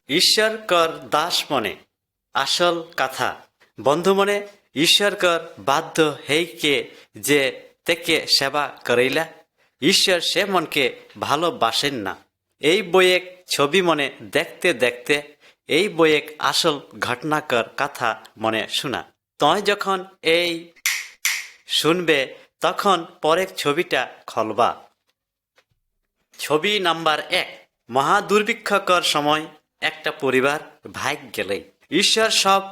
ঈশ্বর কর দাস মনে আসল কথা। বন্ধু মনে ঈশ্বর কর বাধ্য হেইকে যে তেকে সেবা করেইলা। ঈশ্বর সে মনকে ভালোবাসেন না। এই বইয়েক ছবি মনে দেখতে দেখতে এই বইয়েক আসল ঘটনাকর কথা মনে শোনা। তয় যখন এই শুনবে তখন পরের ছবিটা খলবা। ছবি নাম্বার 1। মহা দুর্ভিক্ষকর সময় একটা পরিবার ভাগ গেলেই ঈশ্বর সব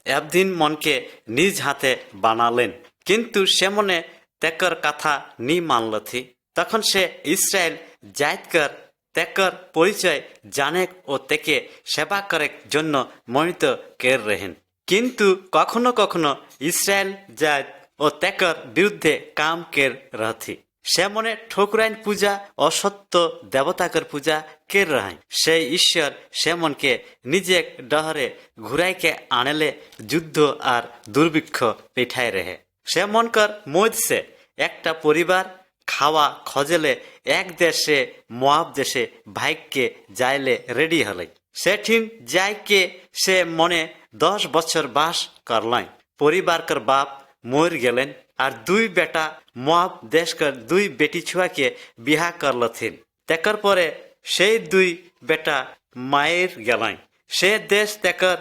একদিন মনকে নিজ হাতে বানালেন, কিন্তু সে মনে তেকর কথা নি মানলথি। তখন সে ইসরায়েল জায়তকর তেকর পরিচয় জানে ও তেকে সেবা করার জন্য মনোনীত কের রেহেন। কিন্তু কখনো কখনো ইসরায়েল জায়ত ও তেকর বিরুদ্ধে কাম কের রথি। সে মনে ঠকুরাইন পূজা অসত্য দেবতাকর পূজা কের রায়। সেই ঈশ্বর সে মনকে নিজে ডহরে ঘুরাইকে আনেলে যুদ্ধ আর দুর্ভিক্ষ পিঠায় রেহে। সে মনকর মধ্যে একটা পরিবার খাওয়া খজেলে এক দেশে মোয়াব দেশে ভাইককে যাইলে রেডি হলে। সেঠিন যাইকে সে মনে 10 বছর বাস করলাই। পরিবারকর বাপ মর গেলেন আর 2 বেটা মোয়াব দেশকর 2 বেটি ছুয়াকে বিহা করলথিন। তেকর পরে সেই 2 বেটা মায়ের গেলাই। সে দেশ তেকর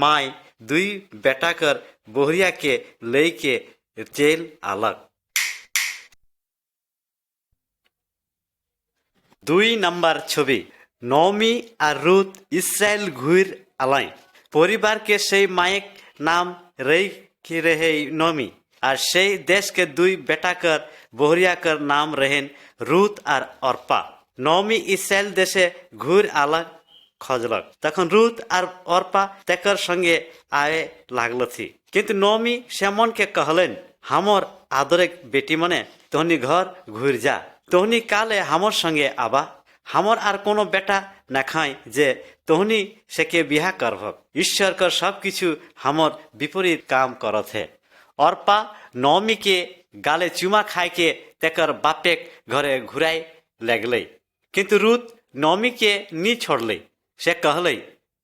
মাই 2 বেটাকর বহরিয়াকে লইকে চেল আলক। 2 নাম্বার ছবি। নমি আর রুত ইসরায়েল ঘুর আলাই। পরিবারকে সেই মায়েক নাম রেখে রহে নমি, আর সেই দেশকে 2 বেটাকর বহরিয়াকর নাম रहेन রুত আর অর্পা। নমি ইসরায়েল দেশে ঘুর আলাক খজলক। তখন রুত আর অর্পা তেকর সঙ্গে আয়ে লাগলথি। কিন্তু নমি সেমনকে कहलेन, हमर आदरेक बेटी मने तोहनी घर घुर जा, तोहनी काले हमर संगे आबा। हमर আর কোনো বেটা না খাই যে তোহনি সেকে বিহা করব। ঈশ্বর কর সব কিছু हमर বিপরীত কাম করথে। অর্পা নমিকে গালে চুমা খাইকে তেকর বাপেক ঘরে ঘুরাই লাগলে। কিন্তু রুত নমিকে নি छोड़ले। সে कहले,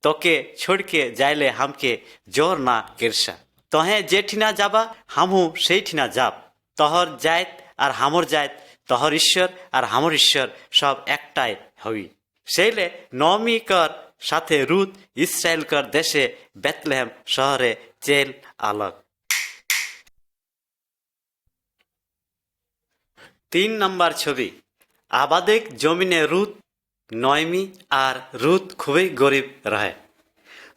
তোকে छोड़के जाइले हमके जोर ना किरसा। तहे जेठिना जाबा हमहू সেইঠিনা যাব। তহর জায়ত আর হামর জায়ত, তহর ঈশ্বর আর হামর ঈশ্বর সব একটাই হই। সেইলে নমিকর সাথে রুত ইসরায়েলকর দেশে বেতলেহেম শহরে চেল আলক। 3 নাম্বার ছবি। আবাদেক জমিনে রুত নয়মি আর রুত খুবই গরিব রহে।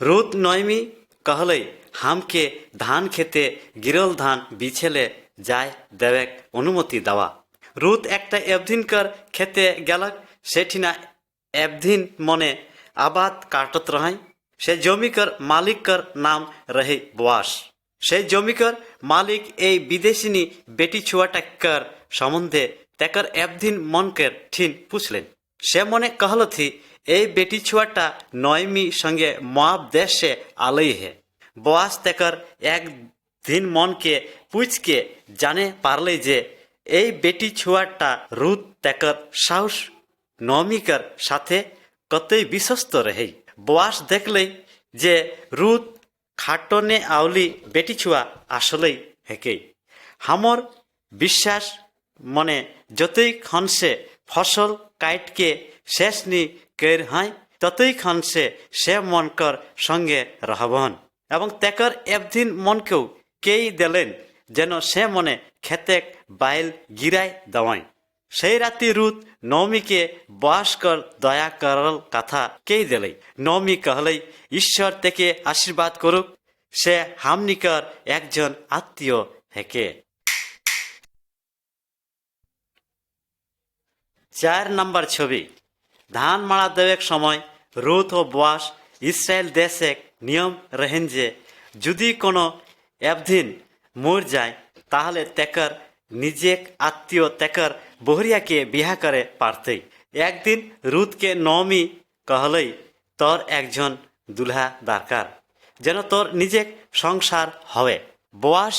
রুত নয়মি कहले, हमके धान खेते गिरल धान बिछेले जाय देवेक अनुमति देवा। রুত একটা এভদিনকর খেতে গেলক। সেঠিনা এভদিন মনে আবাদ কাটত রহাই। সে জমিকর মালিককর নাম রহে বোয়াস। সেই জমিকর মালিক এই বিদেশিনী বেটি ছুয়াটাকর সম্বন্ধে তেকর এভদিন মনকের ঠিন পুছলেন। সে মনে कहलथी, এই বেটি ছুয়াটা নয়মি সঙ্গে মোয়াব দেশে আলই হে। বোয়াস তেকর এক দিন মনকে পুছকে জানে পারলে যে এই বেটি ছুয়াটা রুত তেকর সাহস নমিকর সাথে কতই বিশ্বস্ত রহে। বোয়াস দেখলেই যে রুত খাটনে আউলি বেটি ছুয়া আসলেই হেকে। হামর বিশ্বাস মনে যতই খনসে ফসল কাইটকে শেষ নি কের হয় ততই খনসে সে মনকর সঙ্গে রহবন। এবং তেকর এভদিন মনকেও কেই দিলেন যেন সে মনে খেতেক বাইল গিরাই দেওয়াই। সেই রাতি রুত নমিকে বোয়াসকর দয়া করল কথা কেই দিলে। নমি कहले, ঈশ্বর থেকে আশীর্বাদ করুক, সে হামনিকর একজন আত্মীয় হেকে। 4 নাম্বার ছবি। ধান মাড়া দেওয়ার সময় রুত ও বোয়াস ইসরায়েল দেশে নিয়ম रहेन যে যদি কোনো এভদিন মর যায় তাহলে তেকর নিজেক আত্মীয় তেকর বহরিয়াকে বিহা করে পারতে। একদিন রুতকে নমি कहले, তোর একজন দুলহা দরকার যেন তোর নিজেক সংসার হবে। বোয়াস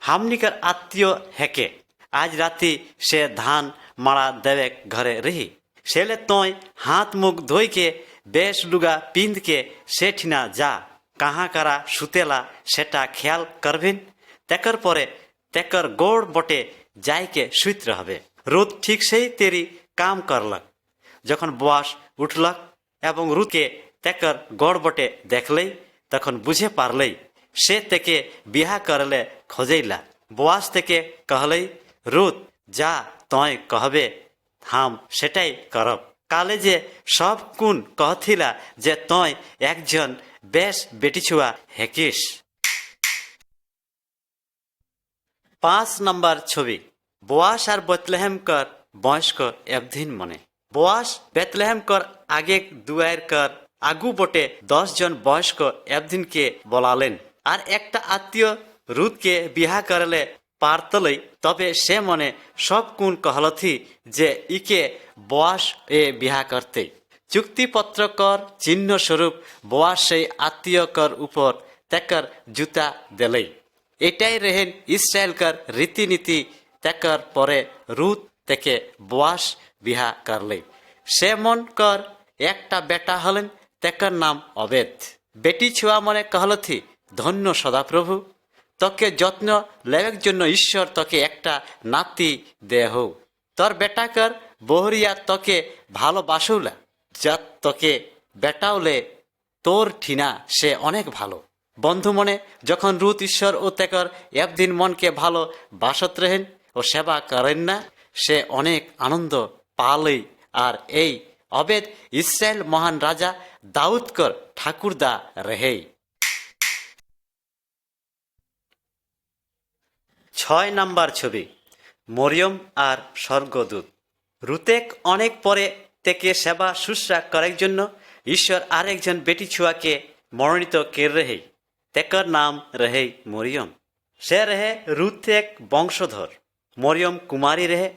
হামনিকার আত্মীয় হেকে। আজ রাতি সে ধান মাড়া দেবেক ঘরে রহি। সেলে তয় হাত মুখ ধইকে বেশ লুগা পিন্ধকে সে ঠিনা যা কাহা কারা সুতেলা সেটা খেয়াল করবেন। তেকর পরে তেকর গোড় বটে যাইকে শুইতে হবে। রুদ ঠিক সেই তেরি কাম করলক। যখন বোয়াস উঠলক এবং রুদকে তেকর গড় বটে দেখলেই তখন বুঝে পারলেই সে তেকে বিহা করলে খোঁজেইলা। বোয়াস থেকে कहलई, রুদ যা তয় कहबे হাম সেটাই করব। কালে যে সব কুন कहथिला যে তয় একজন বেশ বেটিছুয়া হেকিস। 5 নম্বর ছবি, বোয়াস আর বেতলেহেমকর বয়স্ক এভদিন মনে। বোয়াস বেতলেহেমকর আগে দুয়ার কর আগু বটে 10 জন বয়স্ক এভদিনকে বলালেন আর একটা আত্মীয় রুদকে বিহা করলে পারতলই। তবে সে মনে সব কুন कहलथी যে ইকে বোয়াস এ বিহা করতে। চুক্তিপত্র কর চিহ্ন স্বরূপ বোয়াস সেই আত্মীয় কর উপর তেকর জুতা দেলই। এটাই রেহেন ইসরায়েলকার রীতিনীতি। তেকর পরে রুদ থেকে বোয়াস বিহা করলে। সে মন কর একটা বেটা হলেন, তেকর নাম অবেদ। বেটি ছুয়া মনে कहलथी, ধন্য সদাপ্রভু, তোকে যত্ন লেবের জন্য ঈশ্বর তোকে একটা নাতি দেহ। তোর বেটাকর বহরিয়া তোকে ভালোবাসুলা, যা তোকে বেটাওলে তোর ঠিনা সে অনেক ভালো। বন্ধু মনে যখন রুত ঈশ্বর ও তেকর একদিন মনকে ভালো বাসত রেহেন ও সেবা করেন না, সে অনেক আনন্দ পালই। আর এই অবেদ ইসরায়েল মহান রাজা দাউদকর ঠাকুরদা রেহেই। 6 নম্বর ছবি, মরিয়ম আর স্বর্গদূত। রুতেক অনেক পরে থেকে সেবা শুশ্রা করার জন্য ঈশ্বর আরেকজন বেটি ছুয়াকে মনোনীত কে রেহেই। তেকর নাম রেহেই মরিয়ম। সে রেহে রুতেক বংশধর। মরিয়ম কুমারী রেহে।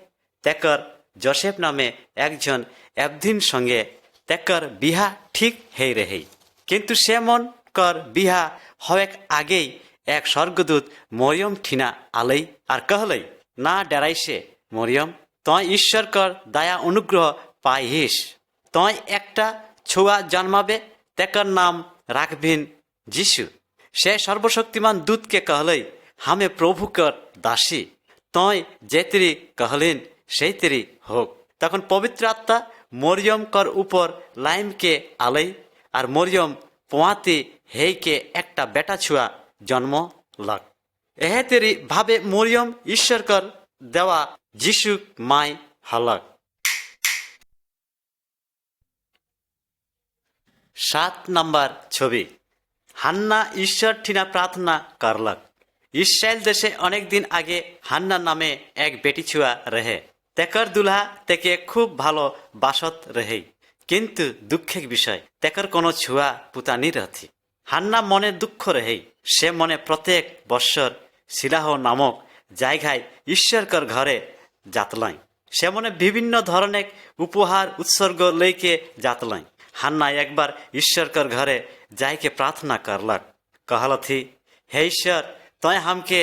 তেকর জোসেফ নামে একজন এভদিন সঙ্গে তেকর বিহা ঠিক হেই রেহেই। কিন্তু সে মন কর বিহা হওয়াক আগেই এক স্বর্গদূত মরিয়ম ঠিনা আলই আর कहलई, না ডেরাইছে মরিয়ম, তয় ঈশ্বর কর দয়া অনুগ্রহ পাইহিস। তয় একটা ছোয়া জন্মাবে, তেকর নাম রাখবিন যিশু। সে সর্বশক্তিমান দূতকে कहलई, হামে প্রভুকর দাসী, তয় যে তেরি कहलिन সেই তেরি হোক। তখন পবিত্র আত্মা মরিয়ম কর উপর লাইমকে আলই আর মরিয়ম পোয়াতি হেইকে একটা বেটা ছুয়া জন্ম লাগ। এহে তেরি ভাবে মরিয়ম ঈশ্বর কর দেওয়া যিশু মাই হলক। 7 নম্বর ছবি, হান্না ঈশ্বর ঠিনা প্রার্থনা করলক। ইসরায়েল দেশে অনেক দিন আগে হান্না নামে এক বেটি ছুয়া রেহে। তেকর দুলহা থেকে খুব ভালো বাসত রেহেই। কিন্তু দুঃখের বিষয় তেকর কোনো ছুয়া পুতানি রথি। হান্না মনে দুঃখ রেহেই। সে মনে প্রত্যেক বৎসর শিলাহ নামক জায়গায় ঈশ্বরকর ঘরে যাতলাই। সে মনে বিভিন্ন ধরনের উপহার উৎসর্গ লইকে যাতলাই। হান্না একবার ঈশ্বরকর ঘরে যাইকে প্রার্থনা করলক। कहलथी, হে ঈশ্বর, তয় হামকে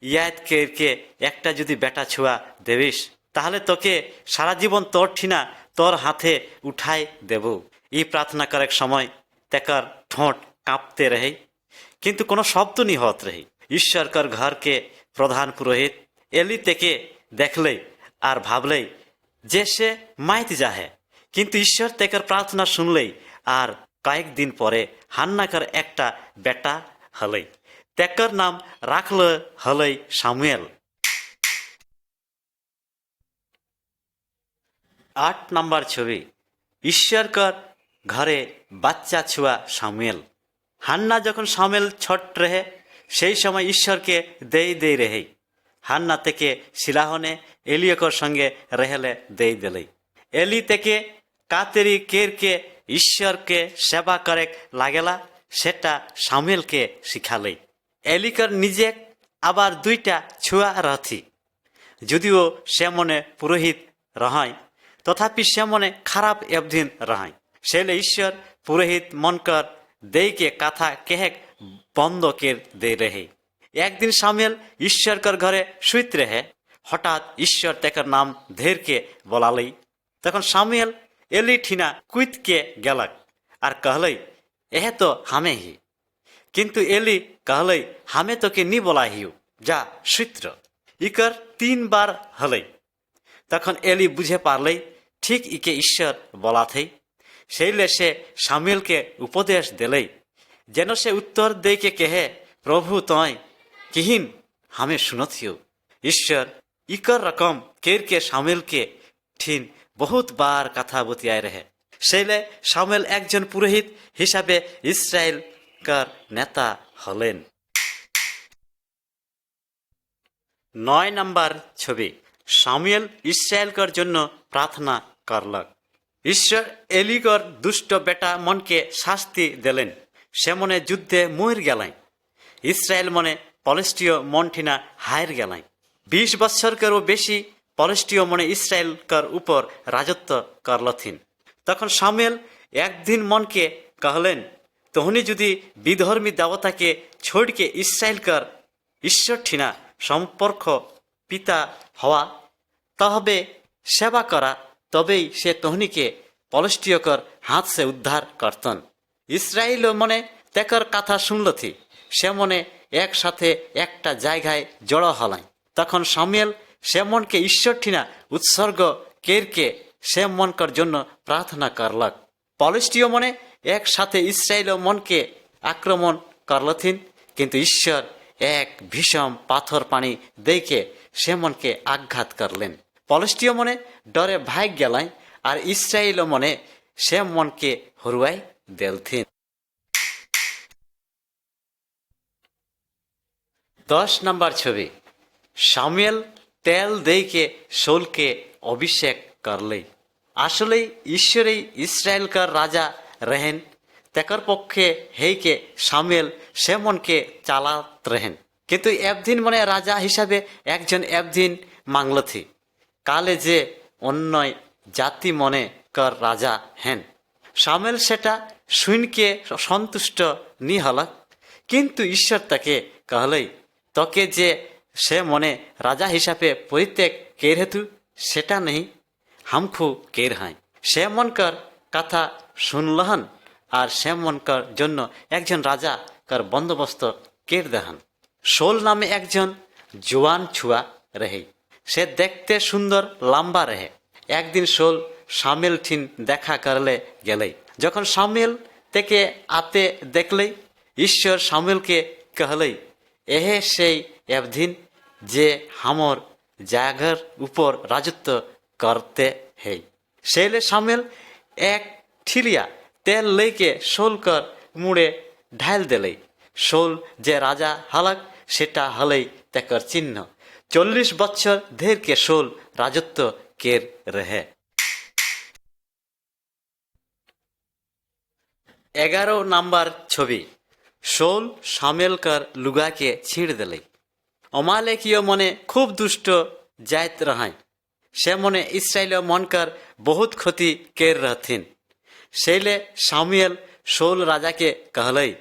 ইয়াত কে একটা যদি বেটা ছুয়া দেবিস, তাহলে তোকে সারা জীবন তোর ঠিনা তোর হাতে উঠাই দেব। এই প্রার্থনা করার সময় তেকর ঠোঁট কাঁপতে রহে, কিন্তু কোনো শব্দ নি হত রহে। ঈশ্বরকর ঘরকে প্রধান পুরোহিত এলি তেকে দেখলেই আর ভাবলেই যে সে মাইত যাহে। কিন্তু ঈশ্বর তেকর প্রার্থনা শুনলেই আর কয়েকদিন পরে হান্নাকর একটা বেটা হলই। তেকর নাম রাখল হলই সামুয়েল। 8 নম্বর ছবি, ঈশ্বরকর ঘরে বাচ্চা ছুয়া সামুয়েল। হান্না যখন সামুয়েল ছোট রহে সেই সময় ঈশ্বরকে দেই রেহেই। হান্না থেকে শিলাহনে এলিয়কর সঙ্গে রেহেলে দেই দিলেই। এলি থেকে কাতেরি কেরকে ঈশ্বরকে সেবা করে লাগেলা, সেটা সামুয়েলকে শিখালেই। এলিকর নিজে আবার 2টা ছুয়া রথি। যদিও সে মনে পুরোহিত রহায়, তথাপি সে মনে খারাপ এভদিন রহায়। সেলে ঈশ্বর পুরোহিত মনকর দেইকে কথা কেহেক বন্ধ কের দে রেহে। একদিন সামুয়েল ঈশ্বরকর ঘরে শুইত রেহে। হঠাৎ ঈশ্বর তেকর নাম ধেরকে বলালেই। তখন সামুয়েল এলি ঠিনা কুইতকে গেলাক। আর कहलई एह तो हमें ही। किंतु एली कहलई हमें तो के नी बोला हियो, जा सूत्र। इकर 3 बार हलई। तखन एली बुझे पारलई ठीक इके ईश्वर बोला थई। सेले से शामुएल के उपदेश दिलई जेन से उत्तर दे के कहे, प्रभु तय किहिन हमें सुनथियो। ईश्वर इकर रकम केर के शामुएल के ठीन बहुत बार कथा बतियाय रहे। सेले शामुएल एकजन पुरोहित हिसाबे इस्राएल कर नेता हलेन। 9 नम्बर छवि शामुएल इस्राएल कर जन्य प्रार्थना करलक। ईश्वर एलिगर दुष्ट बेटा मन के शास्ति दिलेन। से मने युद्धे मर गेलें। इस्राएल मने पलिस्टीय मन ठीना हार गेलें। 20 बत्सरकेरो बेशी पलिस्टीय मने इस्राएल कर ऊपर राजत्व करलथिन। तखन शामुएल एक दिन मन के कहलेन, तोहनी जुदी विधर्मी देवता के छोड़ के इस्राएल कर ईश्वर ठीना सम्पर्क पिता हवा तबे सेवा करा, तबेई से तोहनी के पलिस्टीय कर हाथ से उद्धार करतन। इस्राएल मने तेकर कथा सुनल थी। से मने एक साथे एकटा जायगाय जड़ो हलाई। तखन शामुएल से मन के ईश्वर ठीना उत्सर्ग केर के से मन कर जन्य प्रार्थना करलक। पलिस्टीय मने एक साथे इस्राएल मन के आक्रमण करलथिन। किंतु ईश्वर एक भीषण पाथर पानी दे के से मन के आघात करलेन। पलिस्टीय मने डरे भाग गेलें और इस्राएल मने से मन के हरुआई देलथिन। 10 नम्बर छवि शामुएल तेल दे के शौल के अभिषेक करले। आसले ईश्वर इस्राएल का राजा रहें। तेकर पक्षे हे के शामुएल से मन के चालात रहें। किंतु एबदिन मने राजा हिसाबे एकजन एबदिन मांगल थी। काले जे अन्य जाति मने कर राजा हेन। शामुएल सेटा सुन के सन्तुष्ट नी हलक। किंतु ईश्वर ताके कहलई, तके जे से मने राजा हिसाबे परित्याग केर हेतु सेटा नहीं, हमखु केर हाय। से मन कर कथा सुनलहन और से मन कर जन्य एकजन राजा कर बंदोबस्त केर देहन। शौल नामे एकजन जवान छुआ रहे। से देखते सुंदर लम्बा रहे। एक दिन शौल शामुएल ठीन देखा करले गेले। जखन शामुएल तेके आते देखले, ईश्वर शामुएल के कहले, एह से एबदिन जे हमर जागर ऊपर राजत्व करते है। सेले शामुएल एक ठिलिया तेल लेके शौल कर मुड़े ढाल दिले। शौल जे राजा हलक सेटा हलई तेकर चिन्ह। 40 बत्सर धेर के शौल राजत्व केर रहे। 11 नम्बर छवि शौल शामुएल कर लुगा के छीड़ दिले। अमालेकीय मने खूब दुष्ट जात रहाय। से मने इस्राएल मन कर बहुत क्षति केर रहथिन। सेले शामुएल शौल राजा के कहलई,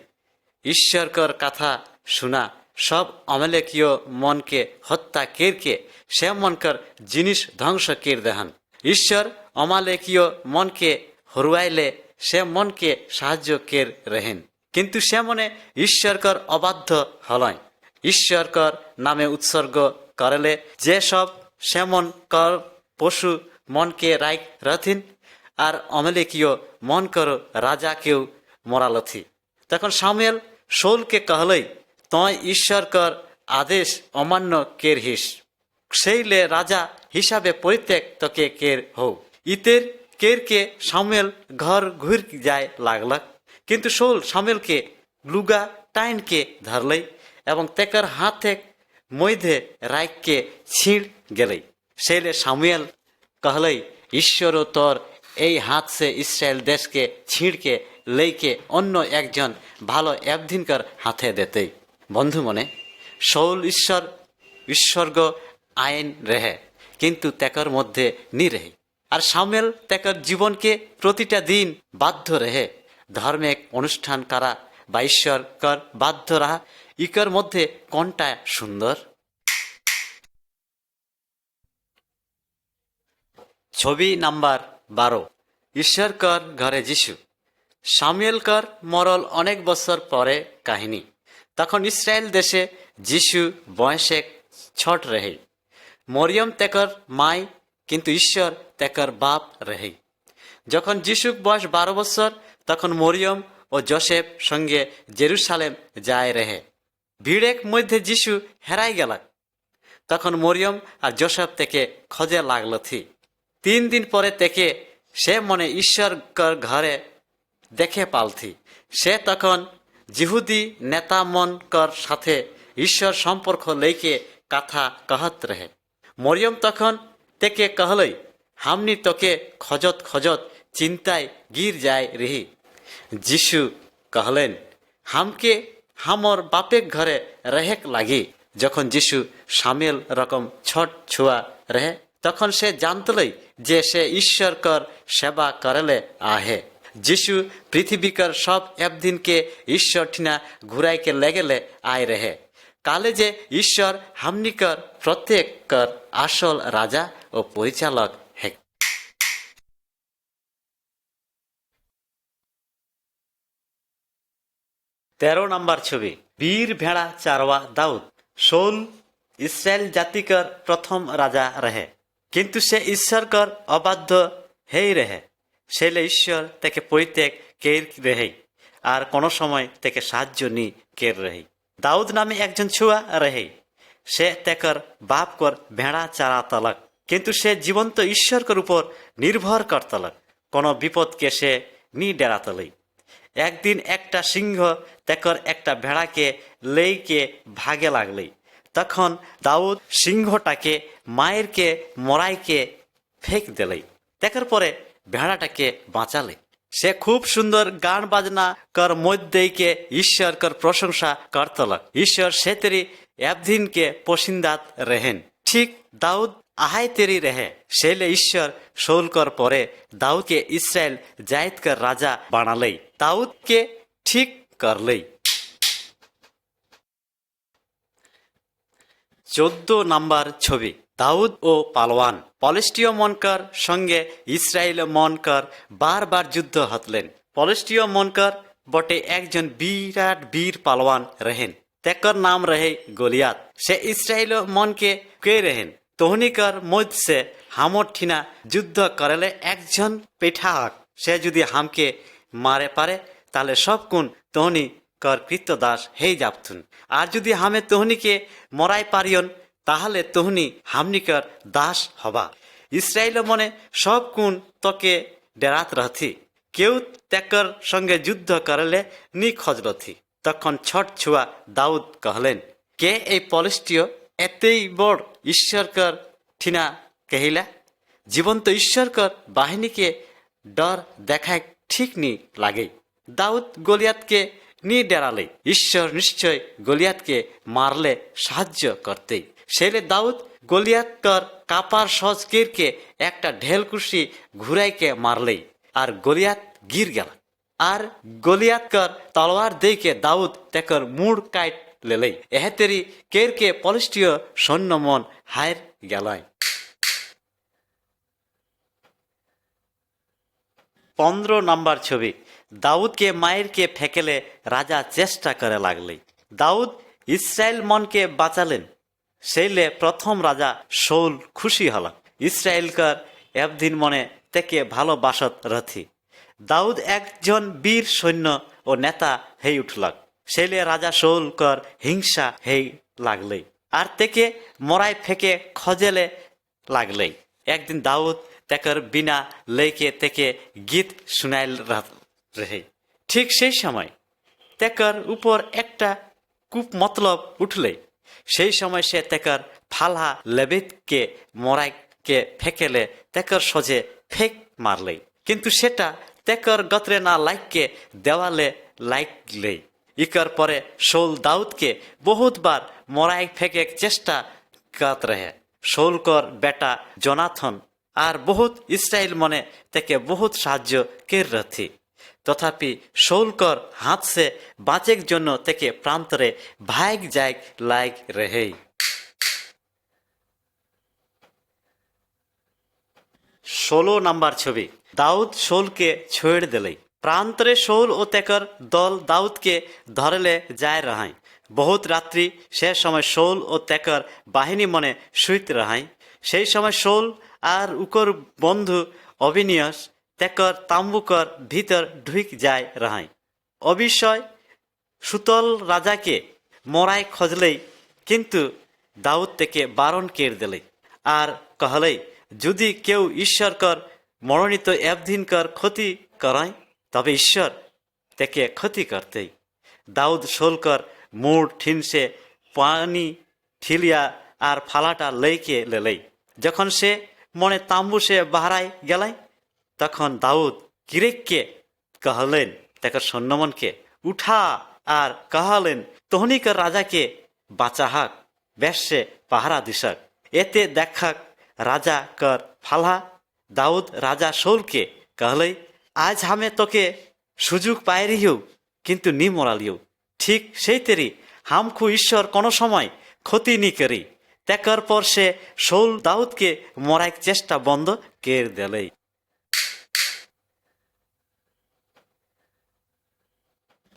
ईश्वर कर कथा सुना। सब अमालेकीय मन के हत्या केर के से मन कर जिनिस ध्वंस केर देहन। ईश्वर अमालेकीय मन के हरुआइले से मन के साहाय्य केर रहेन। किंतु से मने ईश्वर कर अबाध्य हलय। ईश्वर कर नामे उत्सर्ग करले जे सब से मन कर पशु मन के राइक रहथिन और अमालेकीय मन कर राजा केउ मरालथी। तखन शामुएल शौल के कहलई, तय ईश्वर कर आदेश अमान्य केर हिस। सेले राजा हिसाबे परित्याग तके केर हो। इतेर केर के शामुएल घर घुर जाए लागलक। किंतु शौल शामुएल के लुगा टाइन के धरलई एवं तेकर हाथे मध्य राख के छीड़ गेले। सेले शामुएल कहलई, ईश्वर तोर এই हाथ से इस्राएल देश के छीड़ के लेके अन्य एकजन भालो एबदिनकर हाथे देते। बंधु मने शौल ईश्वर्ग आईन रहे किंतु तेकर मध्य नी रहे और शामुएल तेकर जीवन के प्रतिटा दिन बाध्य रहे धार्मिक अनुष्ठान करा बा ईश्वर कर बाध्य रहा। इकर मध्य कोनटा सुंदर। छवि नम्बर 12 ईश्वर कर घरे जीशु। সামুয়েলকর মরল অনেক বছর পরে কাহিনী। তখন ইসরায়েল দেশে যিশু বয়সে ছট রহে। মরিয়ম তেকর মাই, কিন্তু ঈশ্বর তেকর বাপ রহে। যখন যিশুক বয়স 12 বছর, তখন মরিয়ম ও জোসেফ সঙ্গে জেরুসালেম যায় রহে। ভিড়ের মধ্যে যিশু হেরাই গেল। তখন মরিয়ম আর জোসেফ থেকে খোঁজে লাগলো থি। 3 দিন পরে থেকে সে মনে ঈশ্বর ঘরে দেখে পালথি। সে তখন জিহুদি নেতা মনকর সাথে ঈশ্বর সম্পর্ক লেকে কথা कहत रहे। মরিয়ম তখন থেকে कहलई, हमनी তোকে খজত খজত চিন্তায় गिर যায় रही। যিশু कहलेन, हमके हमर बापेक घरे रहेक लागी। যখন যিশু সামেল রকম ছট ছুয়া রহে, তখন সে জানতলই যে সে ঈশ্বরকর সেবা করেলে আহে। যিশু পৃথিবীকর সব এবদিনকে ঈশ্বর ঠিনা ঘুরাইকে লেগেলে আয় রহে। কালে যে ঈশ্বর হামনিকর প্রত্যেকর আসল রাজা ও পরিচালক হে। 13 নম্বর ছবি, বীর ভেড়া চারওয়া দাউদ। শৌল ইসরায়েল জাতিকর প্রথম রাজা রহে, কিন্তু সে ঈশ্বরকর অবাধ্য হেই রহে। সেলে ঈশ্বর থেকে পরিত্যাগ কের রহে, আর কোনো সময় থেকে সাহায্য নি কের রহে। দাউদ নামে একজন ছুয়া রহে। সে তেকর বাপ কর ভেড়া চারা তলক, কিন্তু সে জীবন্ত ঈশ্বরকর উপর নির্ভর করতলক। কোনো বিপদকে সে নি ডেরাতলই। একদিন একটা সিংহ তেকর একটা ভেড়াকে লেইকে ভাগে লাগলেই। তখন দাউদ সিংহটাকে মায়েরকে মরাইকে ফেক দিলেই। তেকর পরে ভেড়াটাকে বাঁচালে। সে খুব সুন্দর গান বাজনা কর মধ্যেইকে ঈশ্বরকর প্রশংসা করতলক। ঈশ্বর সে তেরি এবদিনকে পসিন্দাত রেহেন। ঠিক দাউদ আহাই তেরি রহে। সেলে ঈশ্বর শৌলকর পরে দাউদকে ইসরায়েল জায়দকর রাজা বানালেই। দাউদকে ঠিক করলেই। 14 নম্বর ছবি, দাউদ ও পালোয়ান। পলেষ্টীয় মনকর সঙ্গে ইসরায়েল মনকর বারবার যুদ্ধ হতলেন। পলেষ্টীয় মনকর বটে একজন বিরাট বীর পালোয়ান রহেন। তেকর নাম রহে গলিয়াত। সে ইসরায়েল মনকে কে রহেন। তোহনিকর মধ্যে হামর ঠিনা যুদ্ধ করেলে একজন পেঠাক। সে যদি হামকে মারে পারে, তাহলে সব কোন তোহনি কর কৃত্যদাস হেই যাবথুন। আর যদি হামে তোহনিকে মরাই পারিয়ন, তাহলে তোহনি হামনিকর দাস হবা। ইসরায়েল মনে সব কোন তোকে ডেরাত রথি। কেউ তেকর সঙ্গে যুদ্ধ করলে নি খজরথি। তখন ছট ছুয়া দাউদ कहলেন, কে এই পলেষ্টীয় এতেই বড় ঈশ্বরকর ঠিনা কহিলা। জীবন্ত ঈশ্বরকর বাহিনীকে ডর দেখায় ঠিক নি লাগে। দাউদ গলিয়াতকে নি ডেরালে। ঈশ্বর নিশ্চয় গলিয়াতকে মারলে সাহায্য করতেই। সেলে দাউদ গলিয়াতকর কাপার সজকেরকে একটা ঢেলকুশি ঘুরাইকে মারলেই, আর গলিয়াত গির গেল। আর গলিয়াতকর তলোয়ার দেইকে দাউদ তেকর মুড় কাইট লেলেই। এহেতেরি কেরকে পলেষ্টীয় সৈন্য মন হার গেলায়। 15 নম্বর ছবি, দাউদকে মায়েরকে ফেকেলে রাজা চেষ্টা করে লাগলেই। দাউদ ইসরায়েল মনকে বাঁচালেন। সেইলে প্রথম রাজা শৌল খুশি হল। ইসরায়েলকর এবদিন মনে থেকে ভালোবাসত রথি। দাউদ একজন বীর সৈন্য ও নেতা হেই উঠলক। সেইলে রাজা শৌলকর হিংসা হেই লাগলেই, আর থেকে মরাই ফেকে খজেলে লাগলেই। একদিন দাউদ তেকর বিনা লেকে থেকে গীত শুনাইল রহে। ঠিক সেই সময় তেকর উপর একটা কূপ মতলব উঠলে। সেই সময় সে তেকর ফালহা লেবেতকে মরাইকে ফেকেলে তেকর সজে ফেক মারলেই, কিন্তু সেটা তেকর গত্রে না লাইককে দেওয়ালে লাইকলেই। ইকর পরে শৌল দাউদকে বহুতবার মরাই ফেকে চেষ্টা করত রহে। শৌলকর বেটা জোনাথন আর বহুত ইসরায়েল মনে থেকে বহুত সাহায্য কের রথি। তথাপি শৌলকর হাত সে বাঁচের জন্য থেকে প্রান্তরে ভাইক যাইক লাইক রহেই। 16 নম্বর ছবি, দাউদ শৌলকে ছেড়ে দিলেই। প্রান্তরে শৌল ও তেকর দল দাউদকে ধরলে যায় রাহাই। বহুত রাত্রি সে সময় শৌল ও তেকর বাহিনী মনে শুইতে রাহাই। সেই সময় শৌল আর উকর বন্ধু অবিনিয়স তেকর তাম্বুকর ভিতর ঢুক যায় রাহাই। অবিষয় সুতল রাজাকে মরায় খজলেই, কিন্তু দাউদ থেকে বারণ কেড়ে দিলে আর কহলেই, যদি কেউ ঈশ্বরকর মনোনীত এবদিনকর ক্ষতি করায় তবে ঈশ্বর থেকে ক্ষতি করতেই। দাউদ শোলকর মুড় ঠিনসে পানি ঠিলিয়া আর ফালাটা লইকে লেলেই। যখন সে মনে তাম্বু সে বাহারায় গেলাই, তখন দাউদ কিরেককে কহলেন তাকে সৈন্যমনকে উঠা আর কহলেন, তহনিকর রাজাকে বাঁচাহাক, বেশে পাহারা দিশাক। এতে দেখাক রাজা কর ফালা। দাউদ রাজা শৌলকে কহলেই, আজ হামে তোকে সুযোগ পায় রিও, কিন্তু নি মরালিও। ঠিক সেই তেরি হামখু ঈশ্বর কোনো সময় ক্ষতি নি করি। তেকর পর সে শৌল দাউদকে মরাই চেষ্টা বন্ধ কের দেলেই।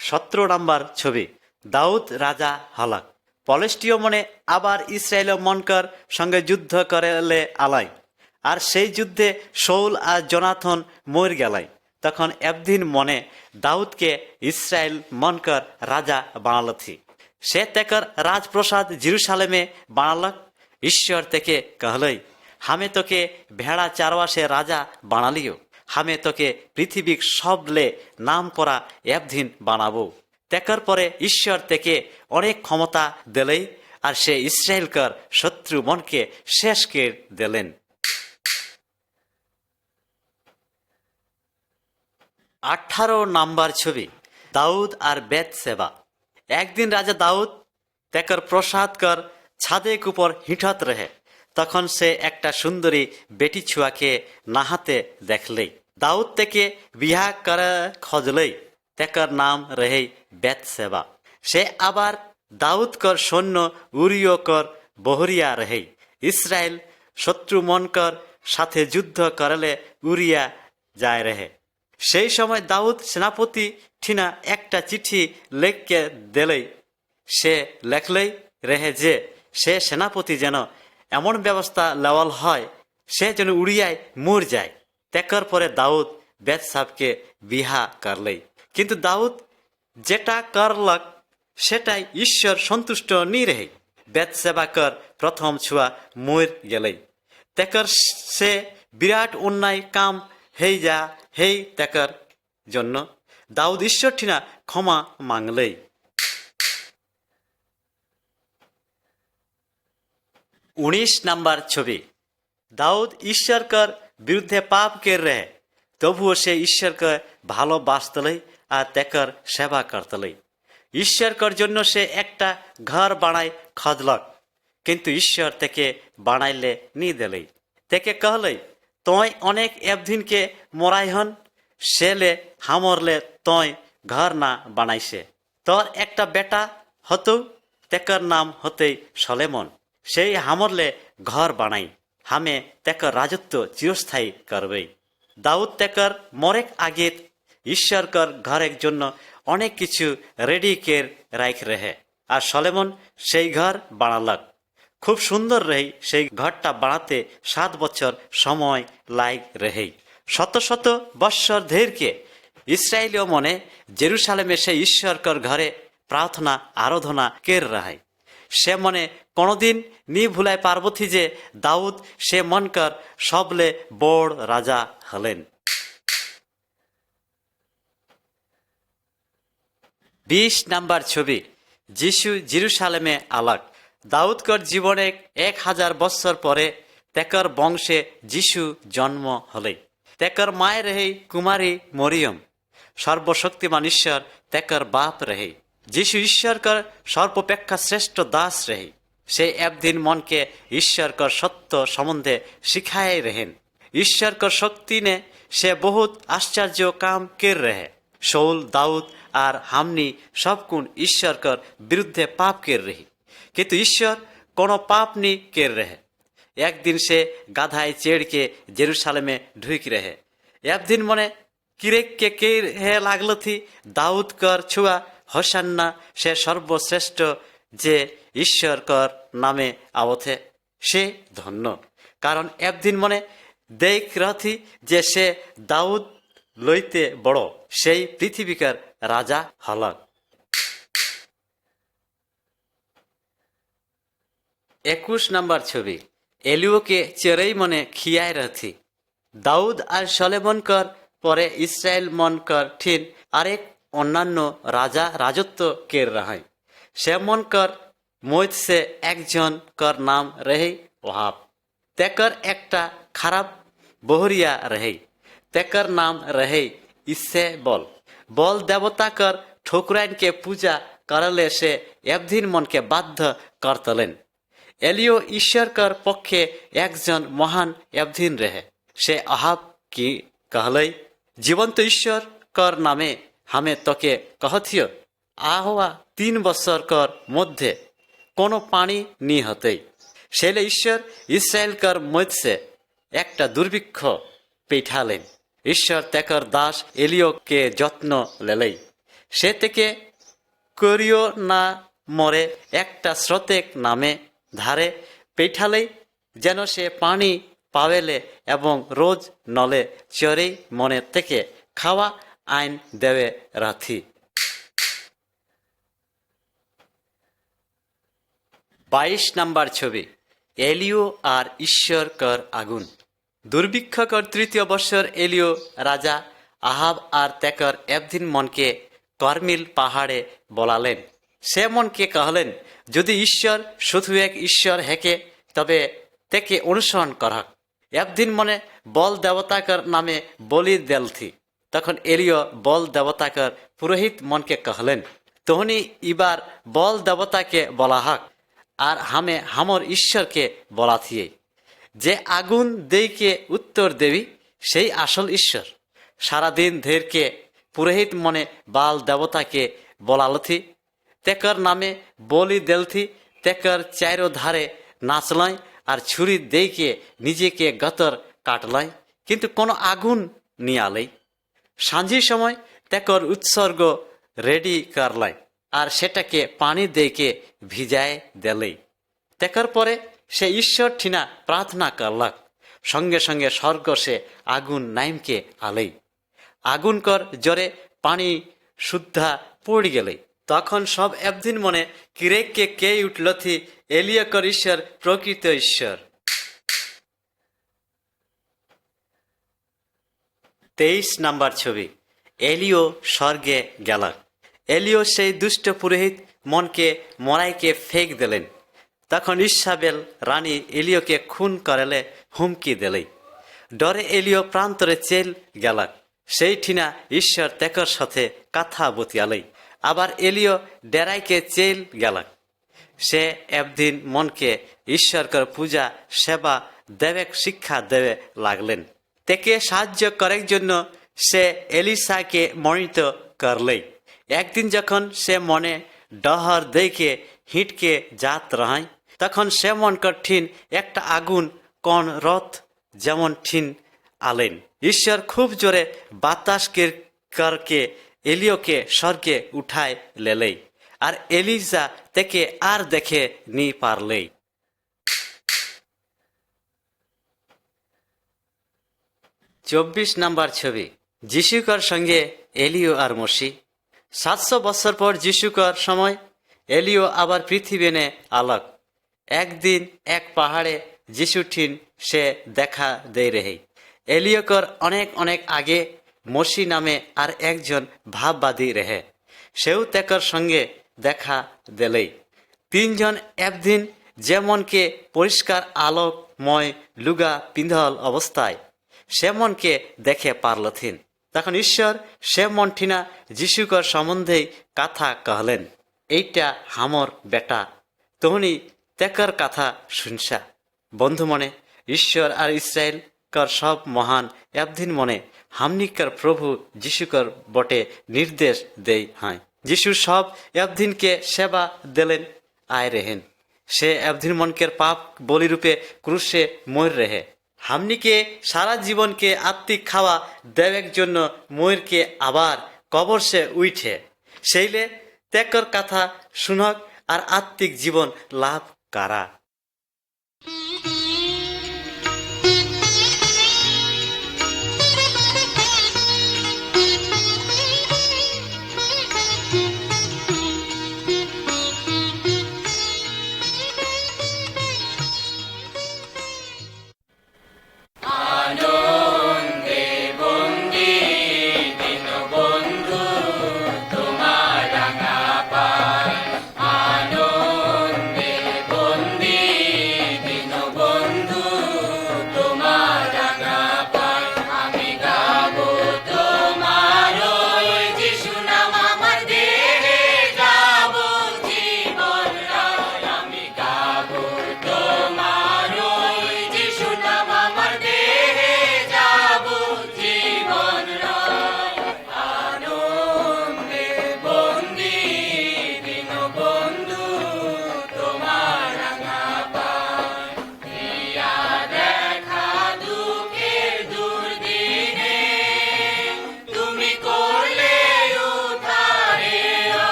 17 নম্বর ছবি, দাউদ রাজা হলাক। পলেষ্টীয় মনে আবার ইসরায়েল মনকর সঙ্গে যুদ্ধ করেলে আলাই, আর সেই যুদ্ধে শৌল আর জোনাথন মর গেলাই। তখন এবদিন মনে দাউদকে ইসরায়েল মনকর রাজা বানালথি। সে তেকর রাজপ্রসাদ জেরুসালেমে বানালক। ঈশ্বর থেকে কহলই, হামে তোকে ভেড়া চারওয়াশে রাজা বানালিও, হামে তোকে পৃথিবীর সবলে নাম করা এবদিন বানাবো। তেকর পরে ঈশ্বর থেকে অনেক ক্ষমতা দিলেই, আর সে ইসরায়েলকর শত্রু মনকে শেষ করে দিলেন। 18 নম্বর ছবি, দাউদ আর বেতশেবা। একদিন রাজা দাউদ তেকর প্রসাদ কর ছাদের উপর হিঁটত রহে। তখন সে একটা সুন্দরী বেটি ছুয়াকে নাহাতে দেখলেই। দাউদ থেকে বিহা করে খোঁজলেই। তেকর নাম রহে বেতশেবা। সে আবার দাউদ কর সৈন্য উরিয় কর বহরিয়া রহে। ইসরায়েল শত্রু মনকর সাথে যুদ্ধ করলে উরিয়া যায় রহে। সেই সময় দাউদ সেনাপতি ঠিনা একটা চিঠি লেখকে দিলেই। সে লেখলেই রেহে যে সে সেনাপতি যেন এমন ব্যবস্থা লেওয়াল হয় সে যেন উড়িয়ায় মর যায়। তেকর পরে দাউদ বেতসাবকে বিহা করলেই। কিন্তু দাউদ যেটা করলক সেটাই ঈশ্বর সন্তুষ্ট নি রেহে। বেতসেবাকর প্রথম ছুয়া মর গেলেই। তেকর সে বিরাট অন্যায় কাম হেই যা হেই তেকর জন্য দাউদ ঈশ্বর ঠিনা ক্ষমা মাংলেই। 19 নম্বর ছবি, দাউদ ঈশ্বরকর বিরুদ্ধে পাপ কে রহে, তবুও সে ঈশ্বরকে ভালোবাসতলেই আর তেকর সেবা করতলেই। ঈশ্বরকর জন্য সে একটা ঘর বানাই খদলক, কিন্তু ঈশ্বর থেকে বানাইলে নি দিলেই। তেকে কহলেই, তয় অনেক এবদিনকে মরাই হন, সেলে হামরলে তয় ঘর না বানাইছে। তোর একটা বেটা হতো, তেকর নাম হতেই সলেমন। সেই হামরলে ঘর বানাই, হামে তেকর রাজত্ব চিরস্থায়ী করবেই। দাউদ তেকর মরেক আগে ঈশ্বরকর ঘরের জন্য অনেক কিছু রেডি কের রাইখ রহে, আর সলেমন সেই ঘর বানালক। খুব সুন্দর রহেই। সেই ঘরটা বানাতে 7 বছর সময় লাগ রহেই। শত শত বৎসর ধৈর্যকে ইসরায়েলীয় মনে জেরুসালেমে সেই ঈশ্বরকর ঘরে প্রার্থনা আরাধনা কের রাহাই। সে মনে কোনোদিন নি ভুলাই পার্বতী যে দাউদ সে মনকর সবলে বড় রাজা হলেন। 20 নম্বর ছবি, যিশু জেরুসালেমে আলাক। দাউদকর জীবনে 1000 বৎসর পরে তেকর বংশে যিশু জন্ম হলে। তেকর মায়ের রহে কুমারী মরিয়ম। সর্বশক্তিমান ঈশ্বর তেকর বাপ রহে। যিশু ঈশ্বরকর সর্বাপেক্ষা শ্রেষ্ঠ দাস রহে। সে একদিন মনকে ঈশ্বরকর সত্য সম্বন্ধে শিখায় रहेन। ঈশ্বরকর শক্তি ने সে বহুত আশ্চর্য কাম কের रहे। शौल दाऊद আর হামনি সবকুন ঈশ্বরকর বিরুদ্ধে পাপ কের रही, কিন্তু ঈশ্বর কোনো পাপ নি কের रहे। একদিন সে গাধায় চেড় के जेरूशलेमे ढुक रहे। একদিন মনে કિરેકે કે હે લાગલથી દાઉદ કર છુઆ હોસાન્ના সে সর্বশ্রেষ্ঠ যে ঈশ্বর কর নামে আবথে সে ধন্য, কারণ একদিন মনে দেখ রথি যে সে দাউদ লইতে বড় সেই পৃথিবীকার রাজা হলক। 21 নম্বর ছবি, এলিওকে চেরেই মনে খিয়ায় রথি। দাউদ আর সলেমনকর পরে ইসরায়েল মনকর ঠিন আরেক অন্যান্য রাজা রাজত্ব কের রাহাই। সে মনকর মধ্যে একজন কর নাম রেহে ওহাব। তেকর একটা খারাপ বহরিয়া রেহে, তেকর নাম রেহে ইসে বল। বল দেবতা কর ঠকুরাইনকে পূজা করলে সে এবদিন মনকে বাধ্য করতলেন। এলিও ঈশ্বরকর পক্ষে একজন মহান এবদিন রেহে। সে আহাব কি कहलई, জীবন্ত ঈশ্বর কর নামে হামে তোকে कहथियो আহওয়া 3 বছর কর মধ্যে কোনো পানি নি হতেই। সেলে ঈশ্বর ইসরায়েল কর মধ্যে একটা দুর্ভিক্ষ পেঠালেন। ঈশ্বর তেকর দাস এলিওকে যত্ন লেলেই। সে থেকে করিও না মরে একটা স্রোতেক নামে ধারে পেঠালেই, যেন সে পানি পাবেলে এবং রোজ নলে চরেই মনে থেকে খাওয়া আইন দেবে রাথি। 22 নম্বর ছবি, এলিও আর ঈশ্বর কর আগুন। দুর্ভিক্ষ কর 3য় বছর এলিও রাজা আহাব আর তেকর একদিন মনকে কর্মিল পাহাড়ে বলালেন। সে মনকে कहলেন, যদি ঈশ্বর শুধু এক ঈশ্বর হেকে তবে তেকে অনুসরণ করক। একদিন মনে বল দেবতাকর নামে বলি দেলথি। তখন এলিও বল দেবতাকর পুরোহিত মনকে कहলেন, তোহনি ইবার বল দেবতাকে বলা হক আর হামে হামর ঈশ্বরকে বলা থিয়ে। যে আগুন দেইকে উত্তর দেবি সেই আসল ঈশ্বর। সারাদিন ধেরকে পুরোহিত মনে বাল দেবতাকে বলালথি, তেকর নামে বলি দেলথি। তেকর চাইরো ধারে নাচলাই আর ছুরি দেইকে নিজেকে গতর কাটলাই, কিন্তু কোনো আগুন নিয়ালেই। সাঁঝির সময় তেকর উৎসর্গ রেডি করলাই আর সেটাকে পানি দেইকে ভিজায় দেলেই। তেকর পরে সে ঈশ্বর ঠিনা প্রার্থনা করলাক। সঙ্গে সঙ্গে স্বর্গ সে আগুন নাইমকে আলেই। আগুন কর জোরে পানি শুদ্ধা পড়ি গেলেই। তখন সব একদিন মনে কিরেককে কে উঠলথি এলিয়কর ঈশ্বর প্রকৃত ঈশ্বর। 23 নম্বর ছবি, এলিও স্বর্গে গেলাক। এলিও সেই দুষ্ট পুরোহিত মনকে মরাইকে ফেক দিলেন। তখন ইসাবেল রানী এলিওকে খুন করেলে হুমকি দিলেই। ডরে এলিও প্রান্তরে চেল গেলাক। সেই ঠিনা ঈশ্বর তেকর সাথে কথা বতিয়ালেই। আবার এলিও ডেরাইকে চেল গেলাক। সে একদিন মনকে ঈশ্বরকর পূজা সেবা দেবেক শিক্ষা দেবে লাগলেন। তেকে সাহায্য করার জন্য সে এলিসাকে মনোনীত করলেই। একদিন যখন সে মনে ডহর দেখে হিটকে জাত রহাই, তখন সে মন কঠিন একটা আগুন কোন রথ যেমন ঠিন আলেন। ঈশ্বর খুব জোরে বাতাস করকে এলিওকে স্বর্গে উঠায় লেলেই, আর এলিজা তেকে আর দেখে নি পারলেই। 24 নম্বর ছবি, যিশুকর সঙ্গে এলিও আর মসি। 700 বছর পর যিশুকর সময় এলিও আবার পৃথিবী নে আলক। একদিন এক পাহাড়ে যিশু ঠিন সে দেখা দেই রেহে। এলিয়কর অনেক অনেক আগে মসি নামে আর একজন ভাববাদী রেহে। সেও তেকর সঙ্গে দেখা দেলেই। 3 জন একদিন যেমনকে পরিষ্কার আলোকময় লুগা পিন্ধল অবস্থায় সে মনকে দেখে পারলথিন। তখন ঈশ্বর সে মন ঠিনা যিশুকর সম্বন্ধেই কথা कहলেন, এইটা হামর বেটা, তোহনি তেকর কথা শুনসা। বন্ধু মনে ঈশ্বর আর ইসরায়েল কর সব মহান একদিন মনে হামনিকর প্রভু যিশুকর বটে নির্দেশ দেই হয়। যিশু সব একদিনকে সেবা দিলেন আয় রেহেন। সে একদিন মনকের পাপ বলিরূপে ক্রুশে মর রেহে। হামনিকে সারা জীবনকে আত্মিক খাওয়া দেওয়ার জন্য ময়ূরকে আবার কবর সে উঠে সেইলে ত্যাগর কথা শুনক আর আত্মিক জীবন লাভ কারা।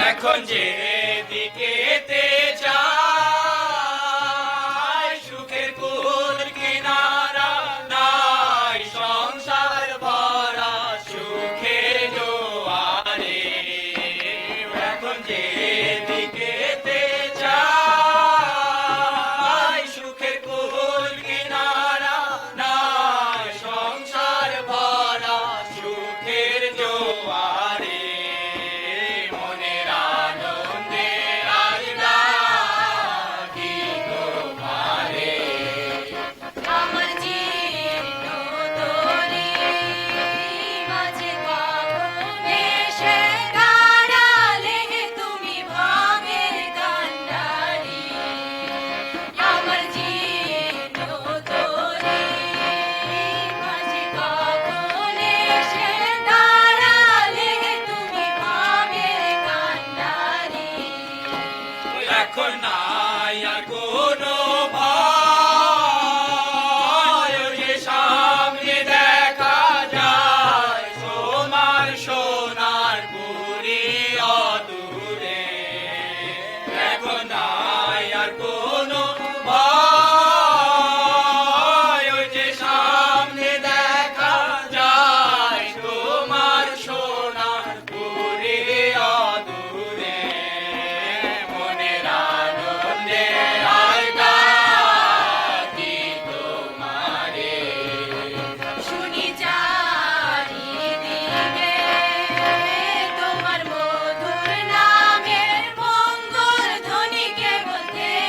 এখন যেদিকেতে যাই সুখের কুল কিনারা নাই, সংসার ভরা সুখের জোয়ারে। এখন যেদিকেতে যাই সুখের কুল কিনারা নাই, সংসার ভরা সুখের জোয়ারে। মনের আনন্দে আজ এখন নাই আর কোনো ভয়, ওই যে সামনে দেখা যায় তোমার সোনার পুরি অদূরে। এখন নাই আর কোনো ভয়, ওই যে সামনে দেখা যায় তোমার সোনার পুরি অদূরে। মনের আনন্দে আয় ডাকি তোমারে, শুনি চারিদিকে তোমার মধুর নামের মঙ্গল ধ্বনি কেবল থেকে।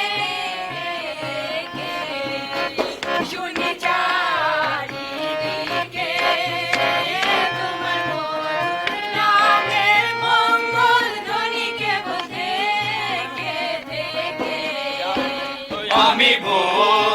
শুনি চারিদিকে তোমার মধুর নামের মঙ্গল ধ্বনি কেবল থেকে। আমি ভোর